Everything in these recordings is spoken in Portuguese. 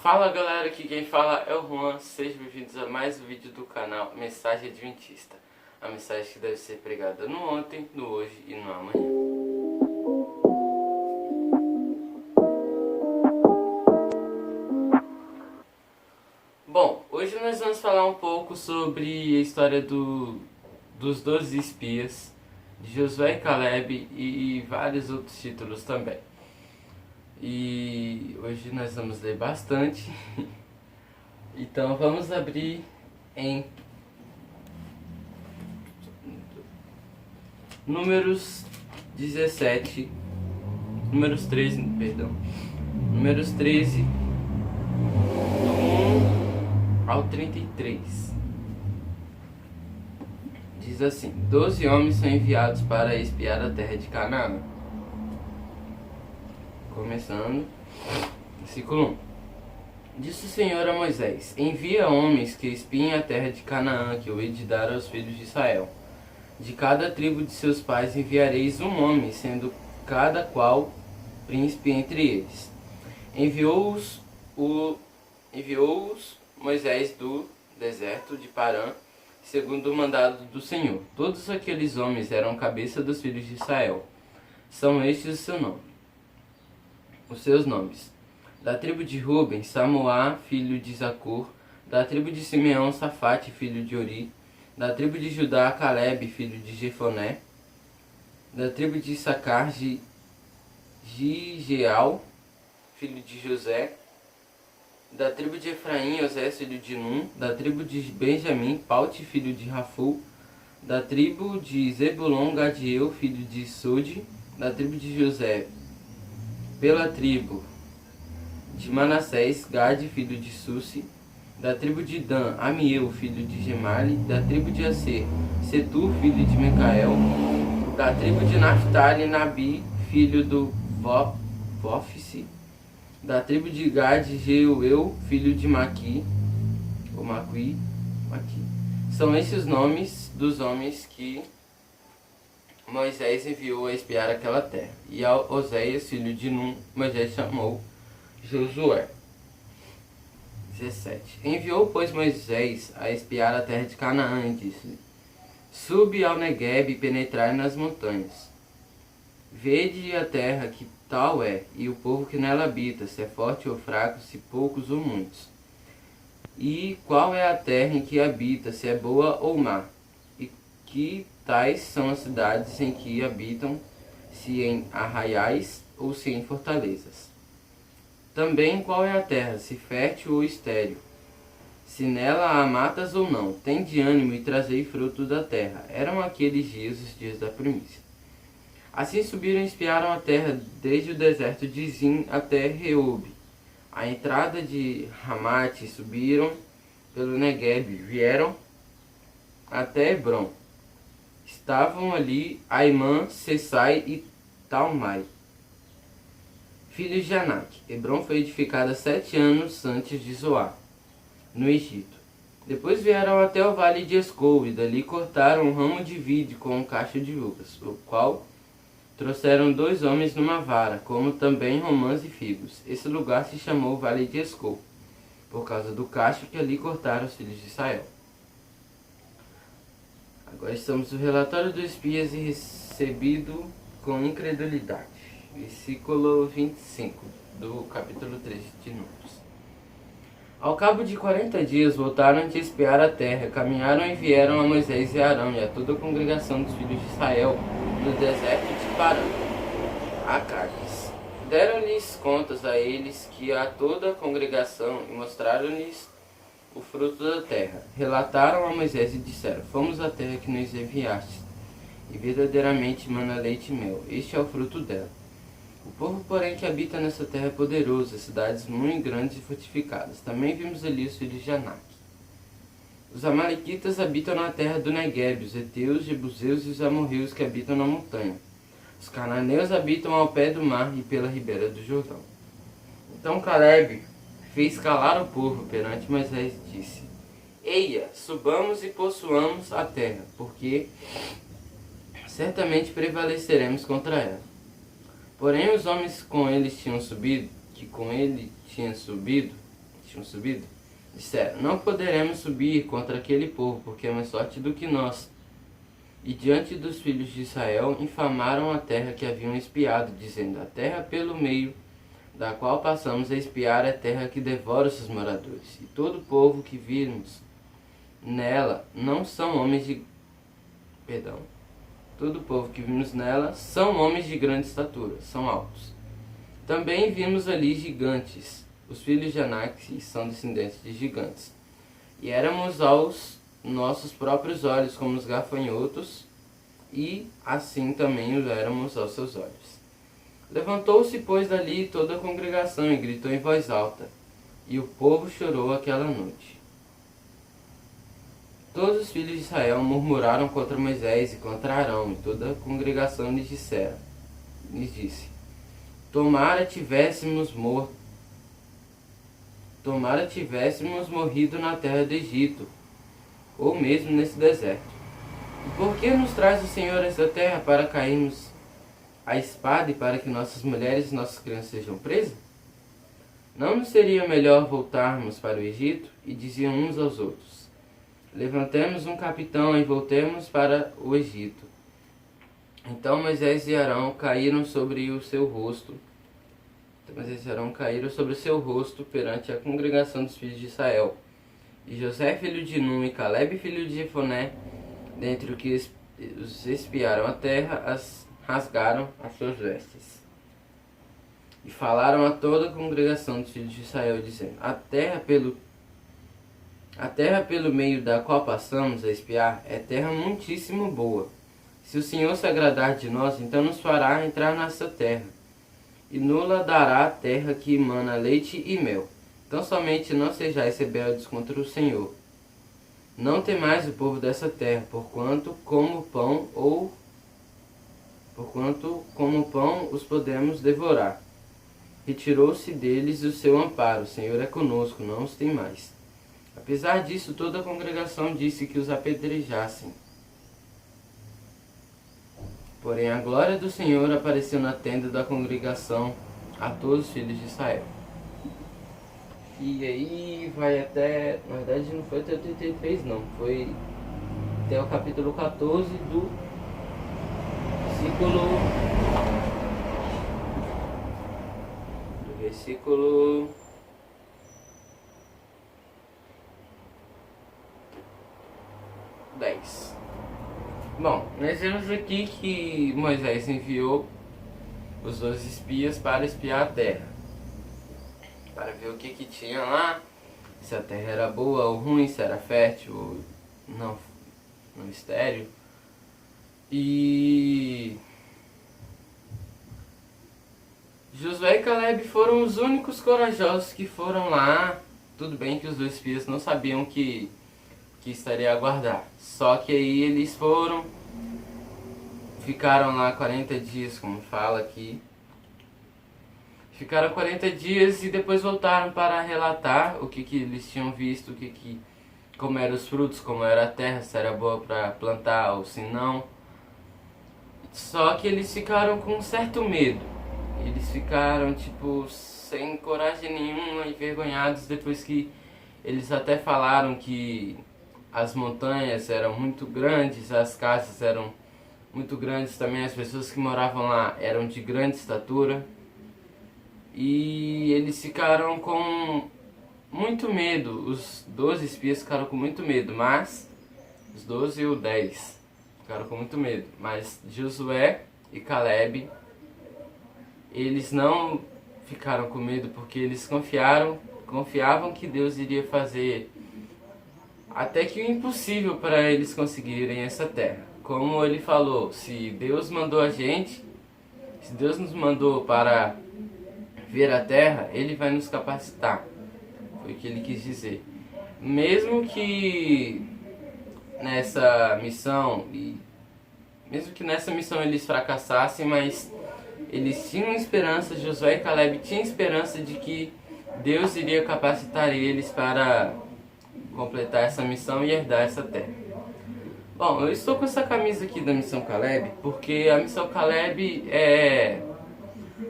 Fala galera, aqui quem fala é o Juan, sejam bem-vindos a mais um vídeo do canal Mensagem Adventista. A mensagem que deve ser pregada no ontem, no hoje e no amanhã. Bom, hoje nós vamos falar um pouco sobre a história dos 12 espias, de Josué e Caleb e vários outros títulos também. E hoje nós vamos ler bastante. Então vamos abrir em Números 13, Números 13, do 1 ao 33. Diz assim: 12 homens são enviados para espiar a terra de Canaã. Começando, versículo 1. Disse o Senhor a Moisés: envia homens que espiem a terra de Canaã, que eu hei de dar aos filhos de Israel. De cada tribo de seus pais enviareis um homem, sendo cada qual príncipe entre eles. Enviou-os Moisés do deserto de Parã, segundo o mandado do Senhor. Todos aqueles homens eram cabeça dos filhos de Israel. São estes os seus nomes: da tribo de Ruben, Samuá, filho de Zacur; da tribo de Simeão, Safate, filho de Ori; da tribo de Judá, Caleb, filho de Jefoné; da tribo de Issacar, Gigeal, filho de José; da tribo de Efraim, Osés, filho de Num; da tribo de Benjamim, Paute, filho de Rafu; da tribo de Zebulon, Gadiel, filho de Sode; da tribo de José, pela tribo de Manassés, Gade, filho de Susi; da tribo de Dan, Amiel, filho de Gemali; da tribo de Aser, Setur, filho de Micael; da tribo de Naphtali, Nabi, filho do Vófice; da tribo de Gade, Jeuel, filho de Maqui. São esses os nomes dos homens que Moisés enviou a espiar aquela terra. E a Oséias, filho de Num, Moisés chamou Josué. 17. Enviou, pois, Moisés a espiar a terra de Canaã e disse-lhe: subi ao Neguebe e penetrai nas montanhas. Vede a terra, que tal é, e o povo que nela habita, se é forte ou fraco, se poucos ou muitos. E qual é a terra em que habita, se é boa ou má. E que tais são as cidades em que habitam, se em arraiais ou se em fortalezas. Também qual é a terra, se fértil ou estéril, se nela há matas ou não. Tende ânimo e trazei fruto da terra. Eram aqueles dias os dias da primícia. Assim subiram e espiaram a terra, desde o deserto de Zin até Reob, a entrada de Ramate. Subiram pelo Neguebe, vieram até Hebron. Estavam ali Aimã, Sessai e Talmai, filhos de Anak. Hebron foi edificada 7 anos antes de Zoar, no Egito. Depois vieram até o vale de Escol, e dali cortaram um ramo de vide com um cacho de uvas, o qual trouxeram 2 homens numa vara, como também romãs e figos. Esse lugar se chamou Vale de Escol, por causa do cacho que ali cortaram os filhos de Israel. Agora estamos no relatório dos espias e recebido com incredulidade. Versículo 25 do capítulo 13 de Números. Ao cabo de 40 dias voltaram de espiar a terra, caminharam e vieram a Moisés e Arão e a toda a congregação dos filhos de Israel no deserto de Parã, a Cádiz. Deram-lhes contas a eles que a toda a congregação e mostraram-lhes o fruto da terra. Relataram a Moisés e disseram: fomos à terra que nos enviaste, e verdadeiramente mana leite e mel. Este é o fruto dela. O povo, porém, que habita nessa terra é poderoso, as cidades muito grandes e fortificadas. Também vimos ali os filhos de Anak. Os amalequitas habitam na terra do Neguebe, os heteus, jebuseus e os amorreus que habitam na montanha. Os cananeus habitam ao pé do mar e pela ribeira do Jordão. Então Caleb fez calar o povo perante Moisés e disse: eia, subamos e possuamos a terra, porque certamente prevaleceremos contra ela. Porém os homens que com ele tinham subido, tinham subido, disseram: não poderemos subir contra aquele povo, porque é mais forte do que nós. E diante dos filhos de Israel infamaram a terra que haviam espiado, dizendo: a terra pelo meio da qual passamos a espiar é a terra que devora os seus moradores. E todo o povo que vimos nela não são homens de... Todo o povo que vimos nela são homens de grande estatura, são altos. Também vimos ali gigantes. Os filhos de Anak são descendentes de gigantes. E éramos aos nossos próprios olhos como os gafanhotos, e assim também o éramos aos seus olhos. Levantou-se, pois, dali toda a congregação e gritou em voz alta, e o povo chorou aquela noite. Todos os filhos de Israel murmuraram contra Moisés e contra Arão, e toda a congregação lhes disse: Tomara tivéssemos morrido na terra do Egito, ou mesmo nesse deserto. E por que nos traz o Senhor essa terra para cairmos a espada e para que nossas mulheres e nossas crianças sejam presas? Não nos seria melhor voltarmos para o Egito? E diziam uns aos outros: levantemos um capitão e voltemos para o Egito. Então Moisés e Arão caíram sobre o seu rosto. Perante a congregação dos filhos de Israel. E José, filho de Num, e Calebe, filho de Jefoné, dentre os que os espiaram a terra, rasgaram as suas vestes. E falaram a toda a congregação dos filhos de Israel, dizendo: a terra pelo meio da qual passamos a espiar é terra muitíssimo boa. Se o Senhor se agradar de nós, então nos fará entrar nessa terra, e nos dará a terra que emana leite e mel. Então somente não sejais rebeldes contra o Senhor. Não temais o povo dessa terra, porquanto como pão os podemos devorar. Retirou-se deles o seu amparo, o Senhor é conosco, não os tem mais. Apesar disso, toda a congregação disse que os apedrejassem. Porém a glória do Senhor apareceu na tenda da congregação a todos os filhos de Israel. E aí vai até, na verdade não foi até o 33 não, foi até o capítulo 14 do versículo 10. Bom, nós vemos aqui que Moisés enviou os 12 espias para espiar a terra, para ver o que tinha lá, se a terra era boa ou ruim, se era fértil ou não estéril. E Josué e Calebe foram os únicos corajosos que foram lá. Tudo bem que os dois espias não sabiam que estaria a aguardar. Só que aí eles ficaram lá 40 dias, como fala aqui. Ficaram 40 dias e depois voltaram para relatar o que eles tinham visto, como eram os frutos, como era a terra, se era boa para plantar ou se não. Só que eles ficaram com um certo medo. Eles ficaram sem coragem nenhuma, envergonhados, depois que eles até falaram que as montanhas eram muito grandes, as casas eram muito grandes também, as pessoas que moravam lá eram de grande estatura. E eles ficaram com muito medo, os 12 espias ficaram com muito medo, mas os 12 e o 10 ficaram com muito medo. Mas Josué e Calebe, eles não ficaram com medo porque eles confiavam que Deus iria fazer até que o impossível para eles conseguirem essa terra. Como ele falou, se Deus nos mandou para ver a terra, Ele vai nos capacitar. Foi o que ele quis dizer. Mesmo que nessa missão eles fracassassem, mas eles tinham esperança, Josué e Calebe tinham esperança de que Deus iria capacitar eles para completar essa missão e herdar essa terra. Bom, eu estou com essa camisa aqui da Missão Calebe, porque a Missão Calebe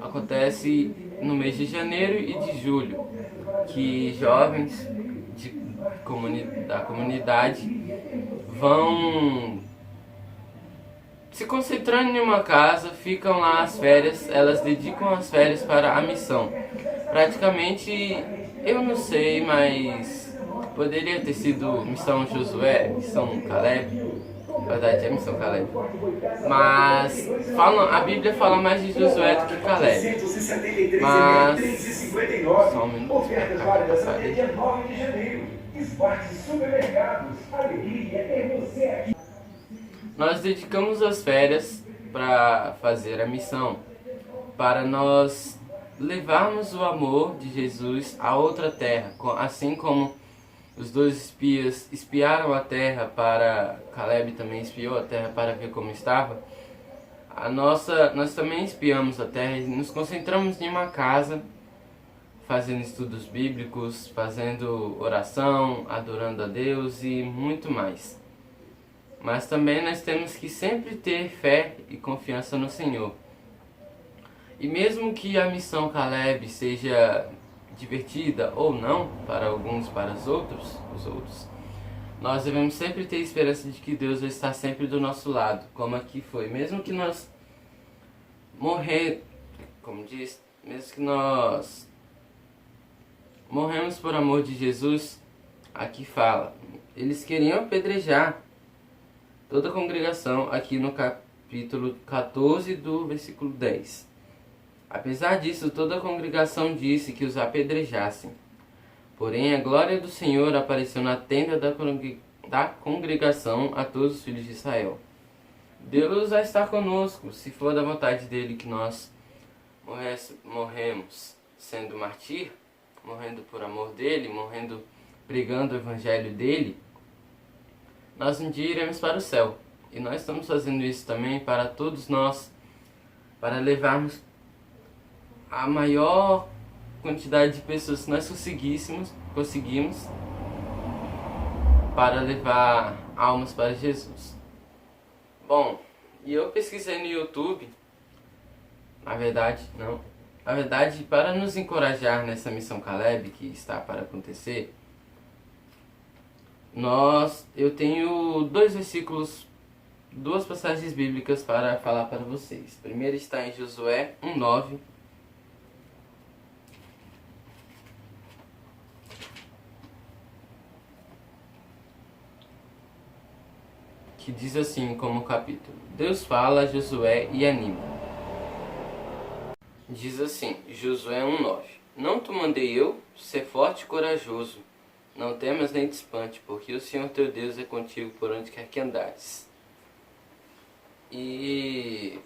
acontece no mês de janeiro e de julho. que jovens da comunidade vão se concentrando em uma casa, ficam lá as férias, elas dedicam as férias para a missão. Praticamente, eu não sei, mas poderia ter sido Missão Josué, Missão Caleb. Na verdade é Missão Caleb. Mas a Bíblia fala mais de Josué do que Caleb. Mas só um minuto para passar ali. Nós dedicamos as férias para fazer a missão, para nós levarmos o amor de Jesus a outra terra, assim como os dois espias espiaram a terra para... Caleb também espiou a terra para ver como estava. Nós também espiamos a terra e nos concentramos em uma casa, fazendo estudos bíblicos, fazendo oração, adorando a Deus e muito mais. Mas também nós temos que sempre ter fé e confiança no Senhor. E mesmo que a missão Caleb seja divertida ou não para alguns, para os outros, nós devemos sempre ter esperança de que Deus vai estar sempre do nosso lado, como aqui foi. Mesmo que nós mesmo que nós morremos por amor de Jesus, aqui fala, eles queriam apedrejar toda a congregação aqui no capítulo 14 do versículo 10. Apesar disso, toda a congregação disse que os apedrejassem. Porém, a glória do Senhor apareceu na tenda da congregação a todos os filhos de Israel. Deus vai estar conosco, se for da vontade dele que nós morremos sendo mártir, morrendo por amor dele, morrendo pregando o evangelho dele. Nós um dia iremos para o céu. E nós estamos fazendo isso também para todos nós, para levarmos a maior quantidade de pessoas que nós conseguimos para levar almas para Jesus. Bom, e eu pesquisei no YouTube, na verdade, para nos encorajar nessa missão Caleb que está para acontecer, eu tenho duas passagens bíblicas para falar para vocês. A primeira está em Josué 1:9. Que diz assim como capítulo: Deus fala a Josué e anima. Diz assim, Josué 1:9: Não te mandei eu, ser forte e corajoso, não temas nem te espante, porque o Senhor teu Deus é contigo por onde quer que andares. E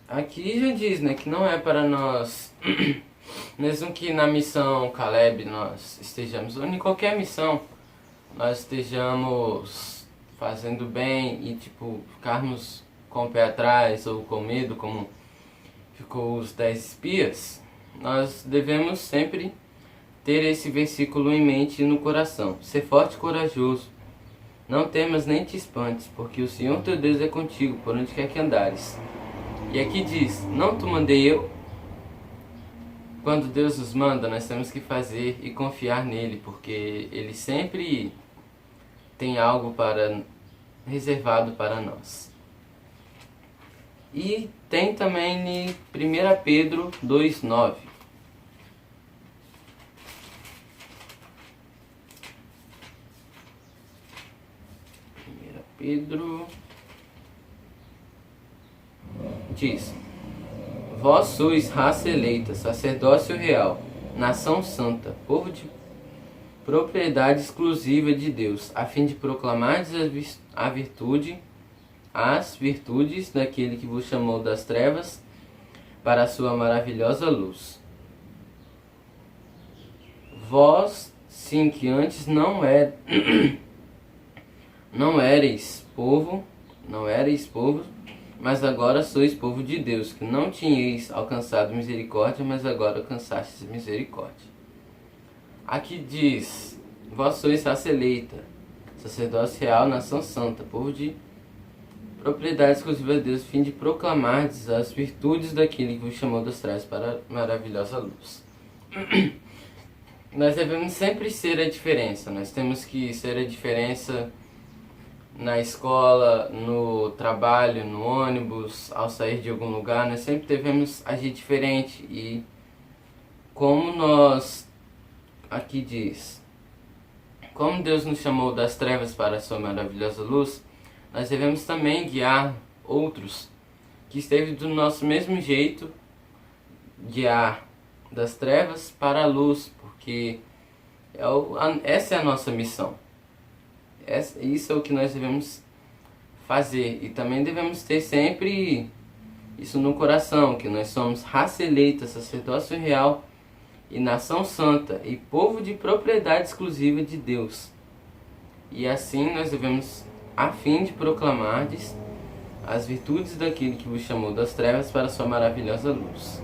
aqui já diz, né, que não é para nós, mesmo que na missão Caleb nós estejamos, ou em qualquer missão, nós estejamos fazendo bem e ficarmos com o pé atrás ou com medo, como ficou os 10 espias, nós devemos sempre ter esse versículo em mente e no coração. Ser forte e corajoso, não temas nem te espantes, porque o Senhor teu Deus é contigo por onde quer que andares. E aqui diz, não te mandei eu. Quando Deus nos manda, nós temos que fazer e confiar nele, porque ele sempre tem algo reservado para nós. E tem também em 1 Pedro 2:9. 1 Pedro diz: Vós sois raça eleita, sacerdócio real, nação santa, povo de propriedade exclusiva de Deus, a fim de proclamar as virtudes daquele que vos chamou das trevas para a sua maravilhosa luz. Vós, sim, que antes não éreis povo, mas agora sois povo de Deus, que não tinhais alcançado misericórdia, mas agora alcançastes misericórdia. Aqui diz, vós sois raça eleita, sacerdócio real, nação santa, povo de propriedade exclusiva de Deus, a fim de proclamar as virtudes daquele que vos chamou das trevas para a maravilhosa luz. Nós devemos sempre ser a diferença. Nós temos que ser a diferença na escola, no trabalho, no ônibus, ao sair de algum lugar. Nós sempre devemos agir diferente. E como nós, aqui diz, como Deus nos chamou das trevas para a sua maravilhosa luz, nós devemos também guiar outros que esteve do nosso mesmo jeito, guiar das trevas para a luz, porque essa é a nossa missão. Isso é o que nós devemos fazer, e também devemos ter sempre isso no coração, que nós somos raça eleita, sacerdócio real e nação santa e povo de propriedade exclusiva de Deus. E assim nós devemos, a fim de proclamardes as virtudes daquele que vos chamou das trevas para a sua maravilhosa luz.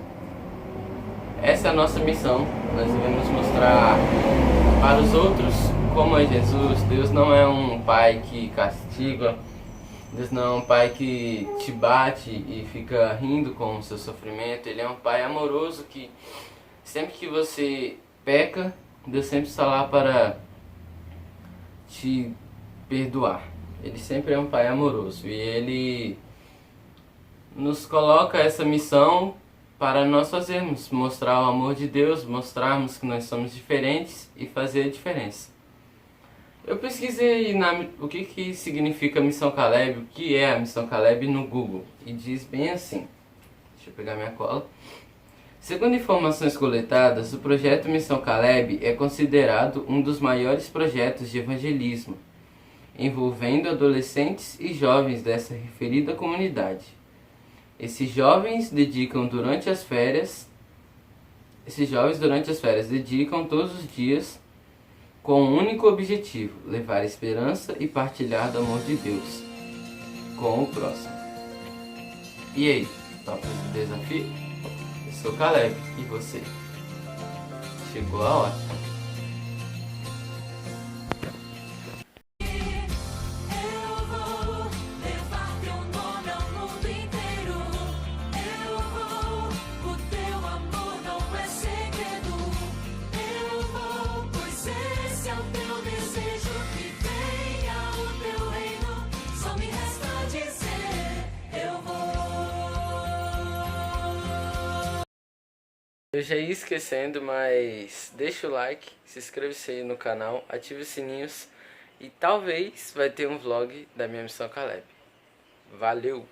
Essa é a nossa missão. Nós devemos mostrar para os outros como é Jesus. Deus não é um pai que castiga. Deus não é um pai que te bate e fica rindo com o seu sofrimento. Ele é um pai amoroso que sempre que você peca, Deus sempre está lá para te perdoar. Ele sempre é um pai amoroso e ele nos coloca essa missão para nós fazermos, mostrar o amor de Deus, mostrarmos que nós somos diferentes e fazer a diferença. Eu pesquisei o que significa Missão Caleb, o que é a Missão Caleb no Google, e diz bem assim, deixa eu pegar minha cola. Segundo informações coletadas, o projeto Missão Caleb é considerado um dos maiores projetos de evangelismo, envolvendo adolescentes e jovens dessa referida comunidade. Esses jovens durante as férias dedicam todos os dias com um único objetivo: levar esperança e partilhar do amor de Deus com o próximo. E aí, topa esse desafio? Eu sou Caleb, e você? Chegou a hora. Eu já ia esquecendo, mas deixa o like, se inscreve-se aí no canal, ative os sininhos e talvez vai ter um vlog da minha Missão Caleb. Valeu!